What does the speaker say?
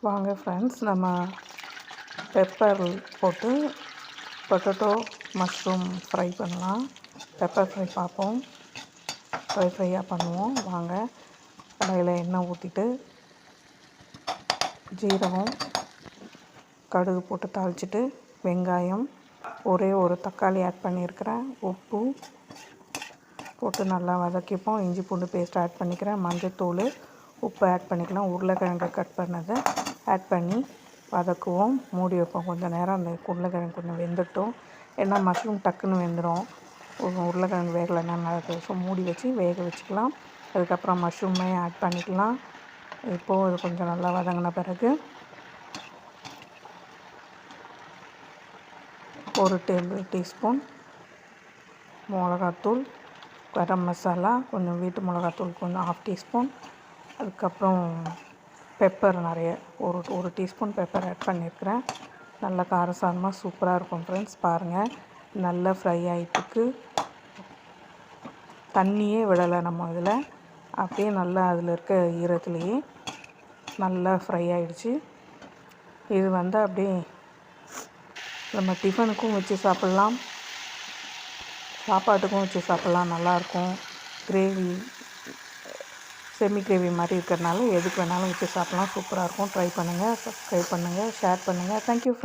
வாங்க ஃப்ரெண்ட்ஸ், நம்ம பெப்பர் போட்டு பொட்டேட்டோ மஷ்ரூம் ஃப்ரை பண்ணலாம். பெப்பர் ஃப்ரை பார்ப்போம். ஃப்ரையாக பண்ணுவோம். வாங்க, கடாயில் எண்ணெய் ஊற்றிட்டு ஜீரகம் கடுகு போட்டு தாளிச்சிட்டு வெங்காயம், ஒரே ஒரு தக்காளி ஆட் பண்ணியிருக்கிறேன். உப்பு போட்டு நல்லா வதக்கிப்போம். இஞ்சி பூண்டு பேஸ்ட் ஆட் பண்ணிக்கிறேன். மஞ்சத்தூள், உப்பு ஆட் பண்ணிக்கலாம். உருளைக்கிழங்கு கட் பண்ணதை ஆட் பண்ணி வதக்குவோம். மூடி வைப்போம் கொஞ்சம் நேரம். அந்த உருளைக்கிழங்கு கொஞ்சம் வெந்துட்டோம். ஏன்னா மஷ்ரூம் டக்குன்னு வெந்துடும். உருளைக்கிழங்கு வேகலைன்னா நல்லா. ஸோ மூடி வச்சு வேக வச்சுக்கலாம். அதுக்கப்புறம் மஷ்ரூமே ஆட் பண்ணிக்கலாம். இப்போது இது கொஞ்சம் நல்லா வதங்கின பிறகு ஒரு டீஸ்பூன் மிளகாத்தூள், கரம் மசாலா, கொஞ்சம் வீட்டு மிளகாத்தூள் கொஞ்சம் 1/2 டீஸ்பூன், அதுக்கப்புறம் பெப்பர் நிறைய ஒரு டீஸ்பூன் பெப்பர் ஆட் பண்ணியிருக்கிறேன். நல்லா காரசாரமாக சூப்பராக இருக்கும் ஃப்ரெண்ட்ஸ். பாருங்கள், நல்லா ஃப்ரை ஆகிட்டுருக்கு. தண்ணியே விடலை நம்ம இதில். அப்படியே நல்லா அதில் இருக்க ஈரத்துலேயே நல்லா ஃப்ரை ஆகிடுச்சு. இது அப்படியே நம்ம டிஃபனுக்கும் வச்சு சாப்பிட்லாம், சாப்பாட்டுக்கும் வச்சு சாப்பிட்லாம். நல்லாயிருக்கும். கிரேவி, செமி கிரேவி மாதிரி இருக்கிறதுனால எதுக்கு வேணாலும் வச்சு சாப்பிட்லாம். சூப்பராக இருக்கும். ட்ரை பண்ணுங்கள், சப்ஸ்கிரைப் பண்ணுங்கள், ஷேர் பண்ணுங்கள். Thank you friends.